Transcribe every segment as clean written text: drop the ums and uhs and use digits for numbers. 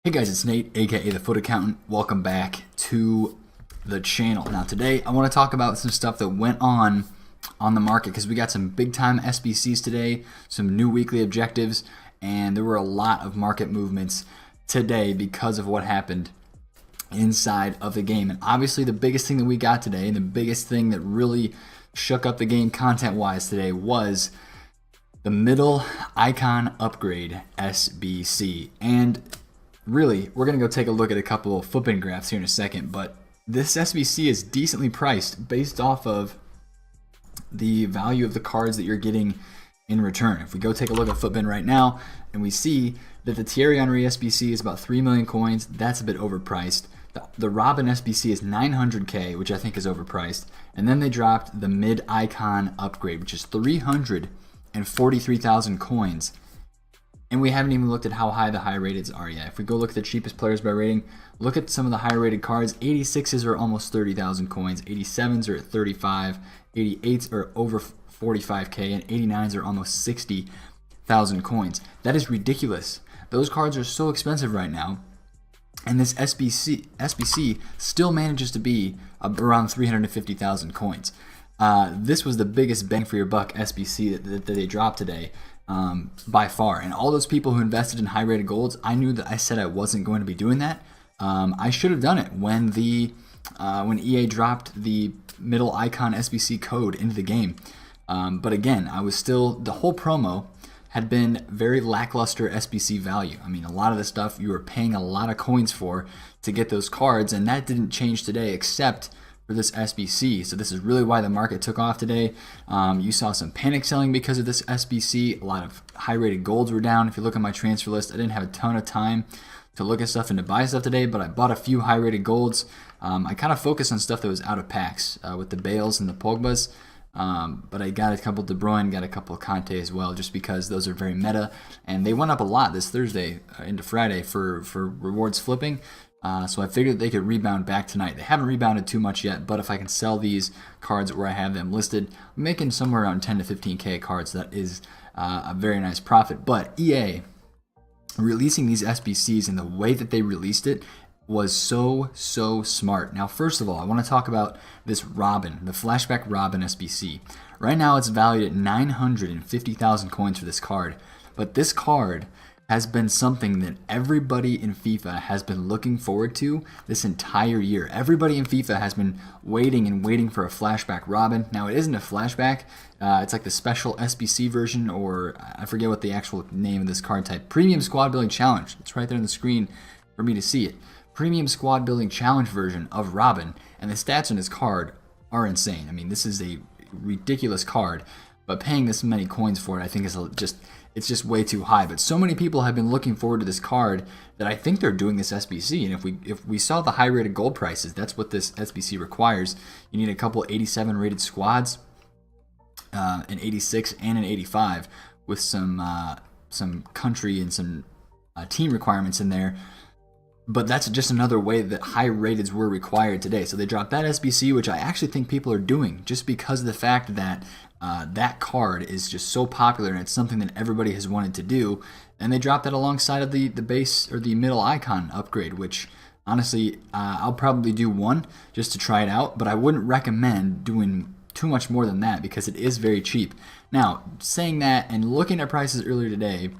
Hey guys, it's Nate, aka the Foot Accountant. Welcome back to the channel. Now today I want to talk about some stuff that went on the market because we got some big time SBCs today, some new weekly objectives, and there were a lot of market movements today because of what happened inside of the game. And obviously the biggest thing that we got today, and the biggest thing that really shook up the game content wise today, was the middle icon upgrade SBC. And really, we're going to go take a look at a couple of footprint graphs here in a second, but this SBC is decently priced based off of the value of the cards that you're getting in return. If we go take a look at footprint right now, and we see that the Thierry Henry SBC is about 3 million coins, that's a bit overpriced. The Robin SBC is 900k, which I think is overpriced. And then they dropped the mid icon upgrade, which is 343,000 coins. And we haven't even looked at how high the high rateds are yet. If we go look at the cheapest players by rating, look at some of the high rated cards. 86s are almost 30,000 coins, 87s are at 35, 88s are over 45k, and 89s are almost 60,000 coins. That is ridiculous. Those cards are so expensive right now, and this SBC still manages to be around 350,000 coins. This was the biggest bang for your buck SBC that they dropped today. By far. And all those people who invested in high rated golds, I knew that I said I wasn't going to be doing that. I should have done it when EA dropped the middle icon SBC code into the game. But again, the whole promo had been very lackluster SBC value. I mean, a lot of the stuff you were paying a lot of coins for to get those cards, and that didn't change today except for this SBC. So this is really why the market took off today. You saw some panic selling because of this SBC. A lot of high rated golds were down. If you look at my transfer list, I didn't have a ton of time to look at stuff and to buy stuff today, but I bought a few high rated golds. I kind of focused on stuff that was out of packs with the Bales and the Pogbas. But I got a couple De Bruyne, got a couple of Conte as well, just because those are very meta, and they went up a lot this Thursday into Friday for rewards flipping. So I figured that they could rebound back tonight. They haven't rebounded too much yet, but if I can sell these cards where I have them listed, I'm making somewhere around 10 to 15k cards. That is a very nice profit. But EA releasing these SBCs in the way that they released it was so smart. Now, first of all, I want to talk about this Robin, the Flashback Robin SBC. Right now, it's valued at 950,000 coins for this card, but this card has been something that everybody in FIFA has been looking forward to this entire year. Everybody in FIFA has been waiting for a Flashback Robin. Now, it isn't a flashback. It's like the special SBC version, or I forget what the actual name of this card type. Premium Squad Building Challenge. It's right there on the screen for me to see it. Premium Squad Building Challenge version of Robin, and the stats on this card are insane. I mean, this is a ridiculous card, but paying this many coins for it, I think is it's just way too high. But so many people have been looking forward to this card that I think they're doing this SBC. And if we saw the high rated gold prices, that's what this SBC requires. You need a couple 87 rated squads, an 86 and an 85, with some country and some team requirements in there. But that's just another way that high rateds were required today. So they dropped that SBC, which I actually think people are doing just because of the fact that that card is just so popular and it's something that everybody has wanted to do. And they dropped that alongside of the base or the middle icon upgrade, which honestly, I'll probably do one just to try it out, but I wouldn't recommend doing too much more than that because it is very cheap. Now, saying that and looking at prices earlier today,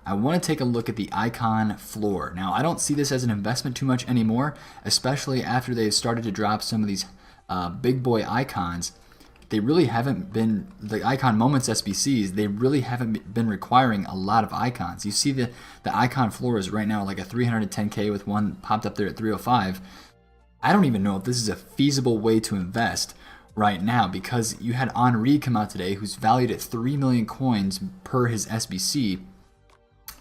I want to take a look at the icon floor. Now, I don't see this as an investment too much anymore, especially after they've started to drop some of these big boy icons. They really haven't been, the icon moments SBCs, they really haven't been requiring a lot of icons. You see the icon floor is right now like a 310k with one popped up there at 305. I don't even know if this is a feasible way to invest right now, because you had Henry come out today who's valued at 3 million coins per his SBC,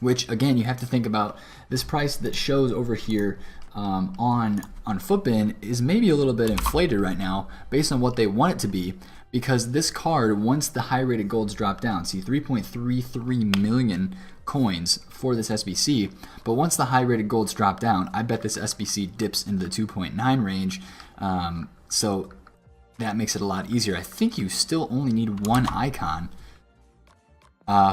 which again, you have to think about this price that shows over here on Footbin is maybe a little bit inflated right now based on what they want it to be, because this card, once the high rated golds drop down, see 3.33 million coins for this SBC, but once the high rated golds drop down, I bet this SBC dips into the 2.9 range. So that makes it a lot easier. I think you still only need one icon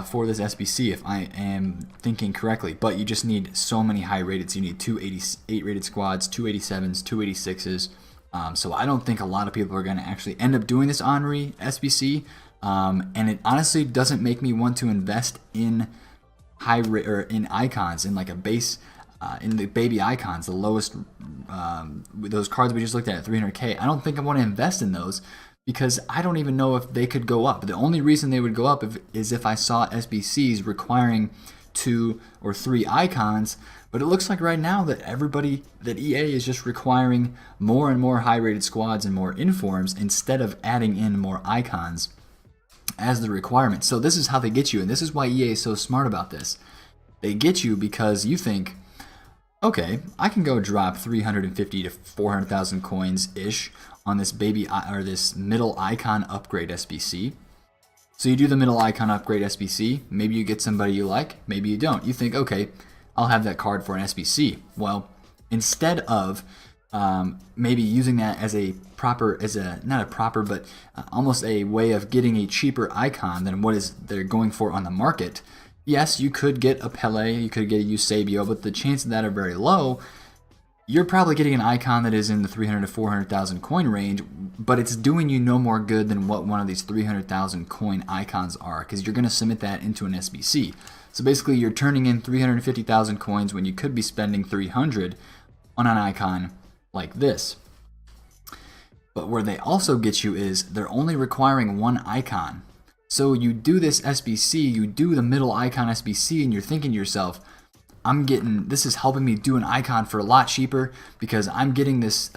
for this SBC, if I am thinking correctly. But you just need so many high rated. You need 288 rated squads, 287s, 286s. So I don't think a lot of people are going to actually end up doing this Henry SBC. And it honestly doesn't make me want to invest in in icons, in like a base, in the baby icons, the lowest, those cards we just looked at 300K. I don't think I want to invest in those because I don't even know if they could go up. The only reason they would go up is if I saw SBCs requiring 2 or 3 icons. But it looks like right now that EA is just requiring more and more high-rated squads and more informs instead of adding in more icons as the requirement. So this is how they get you, and this is why EA is so smart about this. They get you because you think, okay, I can go drop 350 to 400,000 coins ish on this this middle icon upgrade SBC. So you do the middle icon upgrade SBC. Maybe you get somebody you like, maybe you don't. You think, okay, I'll have that card for an SBC. Well, instead of maybe using that as almost a way of getting a cheaper icon than what they're going for on the market. Yes, you could get a Pele, you could get a Eusebio, but the chances of that are very low. You're probably getting an icon that is in the 300 to 400,000 coin range, but it's doing you no more good than what one of these 300,000 coin icons are, because you're going to submit that into an SBC. So basically, you're turning in 350,000 coins when you could be spending 300 on an icon like this. But where they also get you is they're only requiring 1 icon. So you do this SBC, you do the middle icon SBC, and you're thinking to yourself, this is helping me do an icon for a lot cheaper because I'm getting this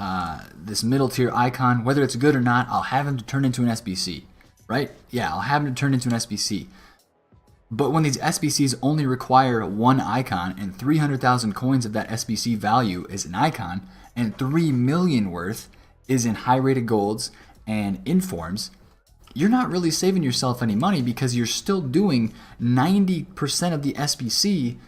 this middle tier icon. Whether it's good or not, I'll have him to turn into an SBC, right? Yeah, I'll have him to turn into an SBC. But when these SBCs only require 1 icon and 300,000 coins of that SBC value is an icon and 3 million worth is in high rated golds and informs, you're not really saving yourself any money because you're still doing 90% of the SBC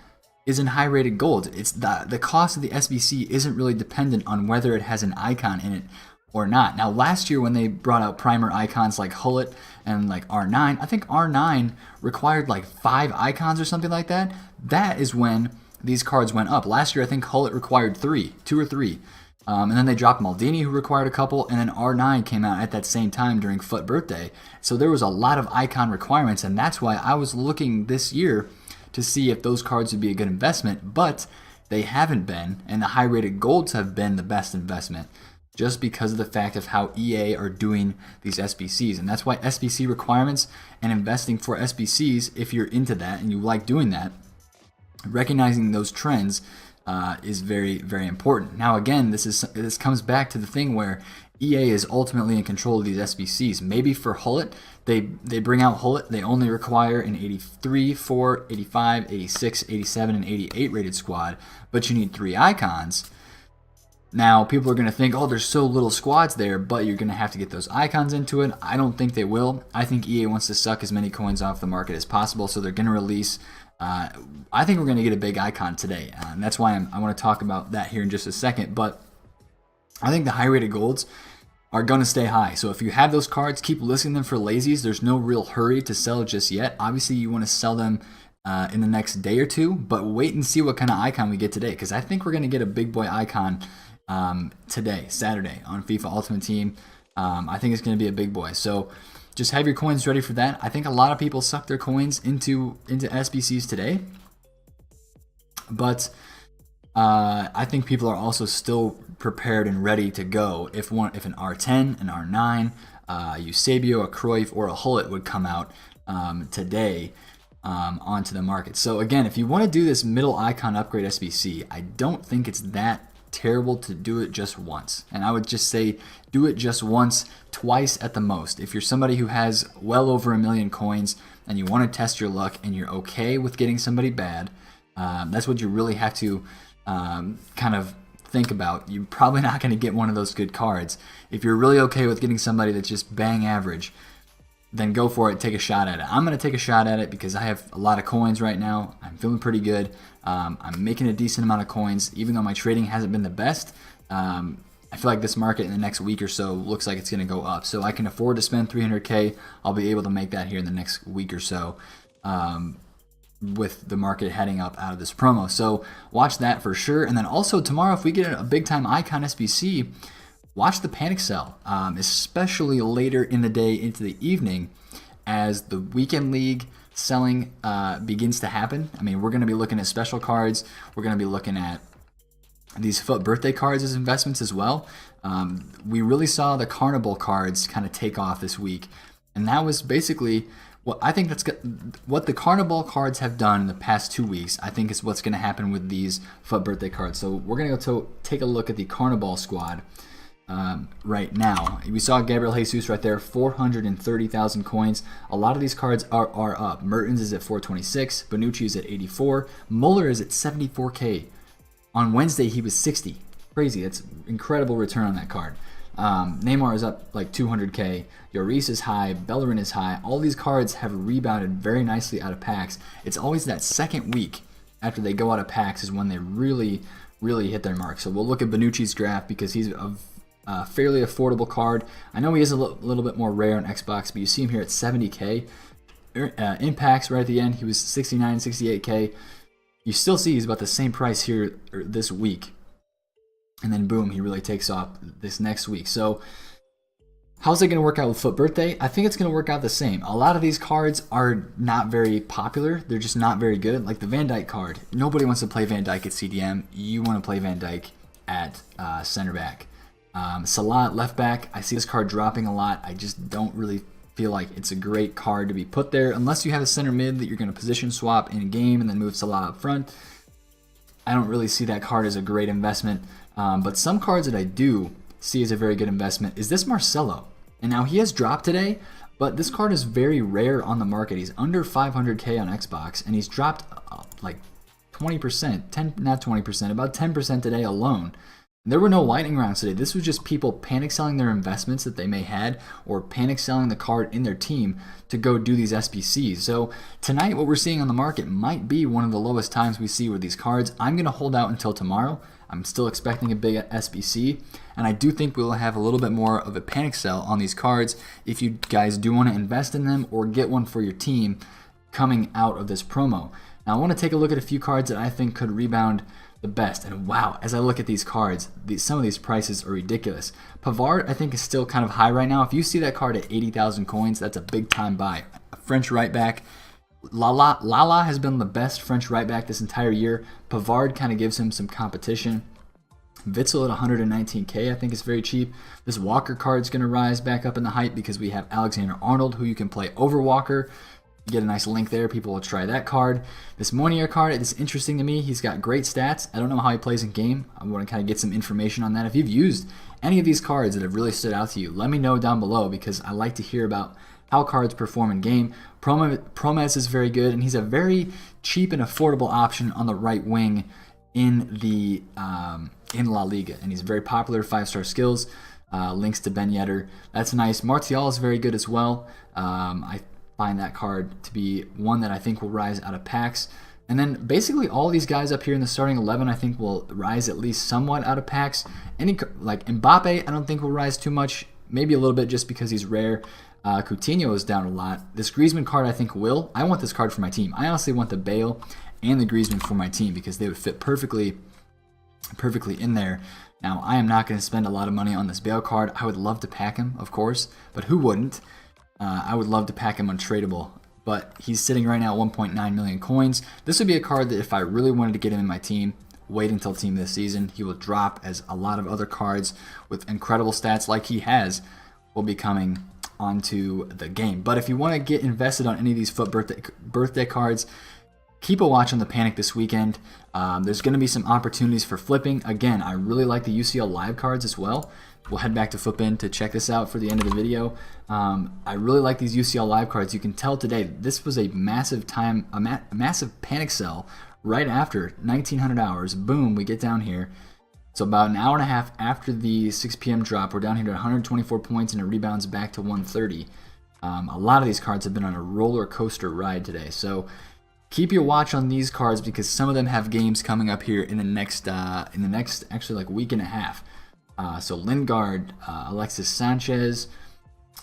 is in high rated gold. It's the cost of the SBC isn't really dependent on whether it has an icon in it or not. Now last year when they brought out primer icons like Hullet and like R9, I think R9 required like 5 icons or something like that. That is when these cards went up. Last year I think Hullet required 2 or 3. And then they dropped Maldini, who required a couple, and then R9 came out at that same time during FUT birthday. So there was a lot of icon requirements, and that's why I was looking this year to see if those cards would be a good investment, but they haven't been, and the high-rated golds have been the best investment just because of the fact of how EA are doing these SBCs. And that's why SBC requirements and investing for SBCs, if you're into that and you like doing that, recognizing those trends is very, very important. Now again, this comes back to the thing where EA is ultimately in control of these SBCs. Maybe for Hullet, they bring out Hullet, they only require an 83, 4, 85, 86, 87, and 88 rated squad, but you need 3 icons. Now, people are going to think, oh, there's so little squads there, but you're going to have to get those icons into it. I don't think they will. I think EA wants to suck as many coins off the market as possible, so they're going to release I think we're going to get a big icon today, and that's why I want to talk about that here in just a second. But I think the high-rated golds are going to stay high. So if you have those cards, keep listing them for lazies. There's no real hurry to sell just yet. Obviously, you want to sell them in the next day or two, but wait and see what kind of icon we get today, because I think we're going to get a big boy icon today, Saturday, on FIFA Ultimate Team. I think it's going to be a big boy. So just have your coins ready for that. I think a lot of people suck their coins into SBCs today, but I think people are also still prepared and ready to go if an R10, an R9, Eusebio, a Cruyff, or a Hullet would come out today onto the market. So again, if you want to do this middle icon upgrade SBC, I don't think it's that terrible to do it just once. And I would just say do it just once, twice at the most. If you're somebody who has well over 1 million coins and you want to test your luck and you're okay with getting somebody bad, that's what you really have to kind of think about. You're probably not going to get one of those good cards. If you're really okay with getting somebody that's just bang average, then go for it, take a shot at it. I'm going to take a shot at it because I have a lot of coins right now. I'm feeling pretty good. I'm making a decent amount of coins, even though my trading hasn't been the best. I feel like this market in the next week or so looks like it's going to go up. So I can afford to spend 300K. I'll be able to make that here in the next week or so. with the market heading up out of this promo. So watch that for sure. And then also tomorrow, if we get a big time icon SBC, watch the panic sell, especially later in the day into the evening as the weekend league selling begins to happen. I mean, we're going to be looking at special cards. We're going to be looking at these FUT birthday cards as investments as well. We really saw the Carnival cards kind of take off this week. And that was basically what I think what the Carnival cards have done in the past 2 weeks. I think is what's going to happen with these FUT birthday cards. So we're going to go take a look at the Carnival squad right now. We saw Gabriel Jesus right there, 430,000 coins. A lot of these cards are up. Mertens is at 426. Bonucci is at 84. Muller is at 74K. On Wednesday, he was 60. Crazy. That's incredible return on that card. Neymar is up like 200K. Lloris is high. Bellerin is high. All these cards have rebounded very nicely out of packs. It's always that second week after they go out of packs is when they really hit their mark. So we'll look at Bonucci's graph because he's a fairly affordable card. I know he is a little bit more rare on Xbox, but you see him here at 70K. Impacts right at the end, he was 69, 68K. You still see he's about the same price here this week. And then boom, he really takes off this next week. So how's it going to work out with FUT Birthday? I think it's going to work out the same. A lot of these cards are not very popular. They're just not very good. Like the Van Dijk card. Nobody wants to play Van Dijk at CDM. You want to play Van Dijk at center back. Salah at left back. I see this card dropping a lot. I just don't really feel like it's a great card to be put there unless you have a center mid that you're going to position swap in game and then move Salah up front. I don't really see that card as a great investment. But some cards that I do see as a very good investment is this Marcelo. And now he has dropped today, but this card is very rare on the market. He's under 500K on Xbox, and he's dropped like 20%, not 20%, about 10% today alone. There were no lightning rounds today. This was just people panic selling their investments that they may had or panic selling the card in their team to go do these SBCs. So tonight what we're seeing on the market might be one of the lowest times we see with these cards. I'm going to hold out until tomorrow. I'm still expecting a big SBC, and I do think we'll have a little bit more of a panic sell on these cards if you guys do want to invest in them or get one for your team coming out of this promo. Now I want to take a look at a few cards that I think could rebound the best. And wow, as I look at these cards, some of these prices are ridiculous. Pavard, I think, is still kind of high right now. If you see that card at 80,000 coins, that's a big time buy. A French right back. Lala has been the best French right back this entire year. Pavard kind of gives him some competition. Witsel at 119K, I think is very cheap. This Walker card is going to rise back up in the hype because we have Alexander-Arnold, who you can play over Walker. You get a nice link there. People will try that card. This Monier card is interesting to me. He's got great stats. I don't know how he plays in game. I want to kind of get some information on that. If you've used any of these cards that have really stood out to you, let me know down below because I like to hear about how cards perform in game. Promes is very good, and he's a very cheap and affordable option on the right wing in the in La Liga, and he's very popular. 5-star skills. Links to Ben Yedder. That's nice. Martial is very good as well. I find that card to be one that I think will rise out of packs. And then basically all these guys up here in the starting 11 I think will rise at least somewhat out of packs. Like Mbappe I don't think will rise too much, maybe a little bit just because he's rare. Coutinho is down a lot. This Griezmann card I think will. I want this card for my team. I honestly want the Bale and the Griezmann for my team because they would fit perfectly in there. Now I am not going to spend a lot of money on this Bale card. I would love to pack him, of course, but who wouldn't? I would love to pack him untradeable, but he's sitting right now at 1.9 million coins. This would be a card that if I really wanted to get him in my team, wait until team this season. He will drop as a lot of other cards with incredible stats like he has will be coming onto the game. But if you want to get invested on any of these FUT birthday cards, keep a watch on the panic this weekend. There's going to be some opportunities for flipping. Again, I really like the UCL live cards as well. We'll head back to FUTBIN to check this out for the end of the video. I really like these UCL live cards. You can tell today this was a massive massive panic sell right after 1900 hours. Boom, we get down here. So about an hour and a half after the 6 p.m. drop, we're down here to 124 points and it rebounds back to 130. A lot of these cards have been on a roller coaster ride today. So keep your watch on these cards because some of them have games coming up here in the next actually like week and a half. So Lingard, Alexis Sanchez,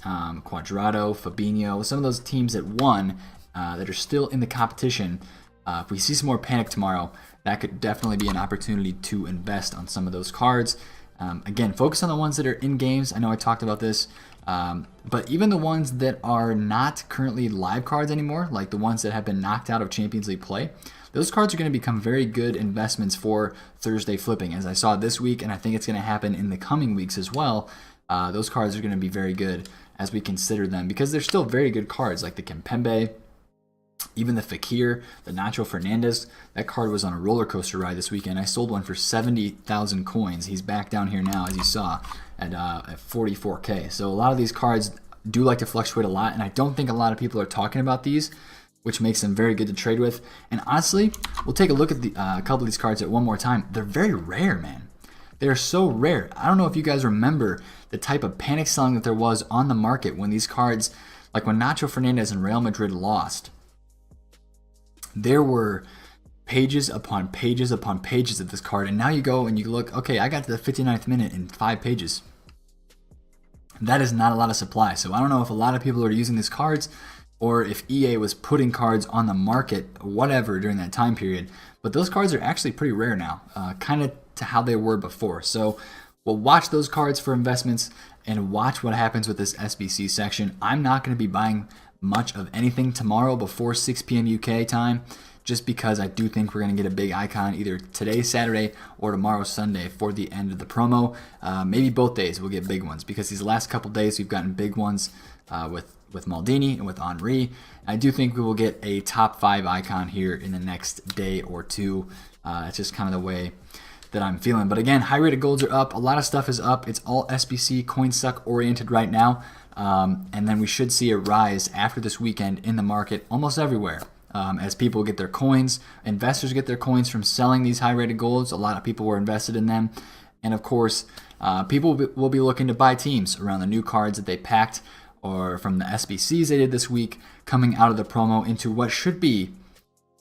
Cuadrado, Fabinho, some of those teams that won that are still in the competition. If we see some more panic tomorrow, that could definitely be an opportunity to invest on some of those cards. Again, focus on the ones that are in games. I know I talked about this, but even the ones that are not currently live cards anymore, like the ones that have been knocked out of Champions League play, those cards are going to become very good investments for Thursday flipping, as I saw this week, and I think it's going to happen in the coming weeks as well. Those cards are going to be very good as we consider them, because they're still very good cards, like the Kimpembe, even the Fekir, the Nacho Fernandez. That card was on a roller coaster ride this weekend. I sold one for 70,000 coins. He's back down here now, as you saw, at 44K. So a lot of these cards do like to fluctuate a lot, and I don't think a lot of people are talking about these, which makes them very good to trade with. And honestly, we'll take a look at a couple of these cards at one more time. They're very rare, man. They're so rare. I don't know if you guys remember the type of panic selling that there was on the market when these cards, like when Nacho Fernandez and Real Madrid lost. There were pages upon pages upon pages of this card, and now you go and you look, okay, I got to the 59th minute in 5 pages. That is not a lot of supply. So I don't know if a lot of people are using these cards, or if EA was putting cards on the market or whatever during that time period. But those cards are actually pretty rare now, kind of to how they were before. So we'll watch those cards for investments and watch what happens with this SBC section. I'm not going to be buying much of anything tomorrow before 6 p.m. UK time, just because I do think we're going to get a big icon either today, Saturday, or tomorrow, Sunday, for the end of the promo. Maybe both days we'll get big ones, because these last couple days we've gotten big ones with Maldini and with Henry. I do think we will get a top 5 icon here in the next day or two. It's just kind of the way that I'm feeling. But again, high rated golds are up. A lot of stuff is up. It's all SBC CoinSuck oriented right now. And then we should see a rise after this weekend in the market almost everywhere. As people get their coins, investors get their coins from selling these high rated golds. A lot of people were invested in them. And of course, people will be looking to buy teams around the new cards that they packed, or from the SBCs they did this week, coming out of the promo into what should be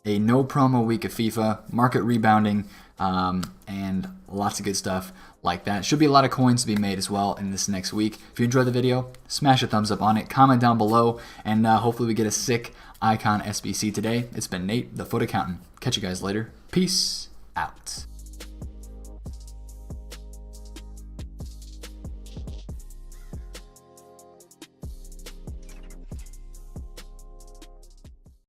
a no promo week of FIFA, market rebounding, and lots of good stuff like that. Should be a lot of coins to be made as well in this next week. If you enjoyed the video, smash a thumbs up on it, comment down below, and hopefully we get a sick icon SBC today. It's been Nate, the Foot Accountant. Catch you guys later. Peace out.